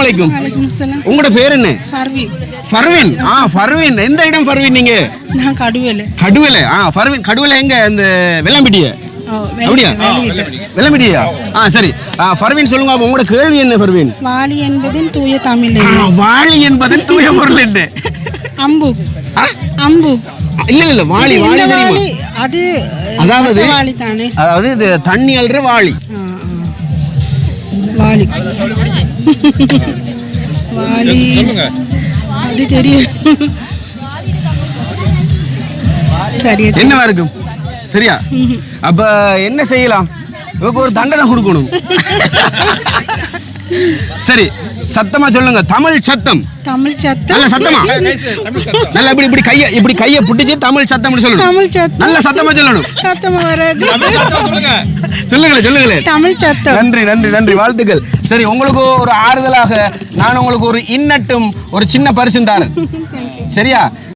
அலைக்கும். உங்களோட பேர் என்ன? ஃபர்வின். ஃபர்வின். எந்த இடம் ஃபர்வின் நீங்க? நான் கடுவலை. கடுவலை. ஃபர்வின் கடுவலை எங்க? அந்த வெள்ளம்பிட்டிய. அப்படியா? வெள்ளம்பிட்டியா? சரி. ஃபர்வின் சொல்லுங்க, அப்ப உங்களோட கேள்வி என்ன ஃபர்வின்? வாளி என்பதின் தூய தமிழ். வாளி என்பதின் தூய பொருள் என்ன? அம்பு. அம்பு. இல்ல வாளி. வாளி தெரியுமா? அது அதாவது வாளி தானே. அதாவது இது தண்ணி அல்ற வாளி. வாளி. வாளி. அது தெரியும். சரி. என்னவா இருக்கும்? சரியா? அப்ப என்ன செய்யலாம்? இவருக்கு ஒரு தண்டனை கொடுக்கணும். சரி, சத்தமா சொல்லுங்க. தமிழ் சத்தம். தமிழ் சத்தம். நல்ல சத்தமா. நல்ல இப்படி கைய புடிச்சு தமிழ் சத்தம்னு சொல்லணும். தமிழ் சத்தம். நல்ல சத்தமா சொல்லணும். சத்தமா வராது. சொல்லுங்களே. தமிழ் சத்தம். நன்றி நன்றி நன்றி, வாழ்த்துக்கள். சரி, உங்களுக்கு ஒரு ஆறுதலாக நான் உங்களுக்கு ஒரு இன்னட்டும் ஒரு சின்ன பரிசு தரேன். சரியா?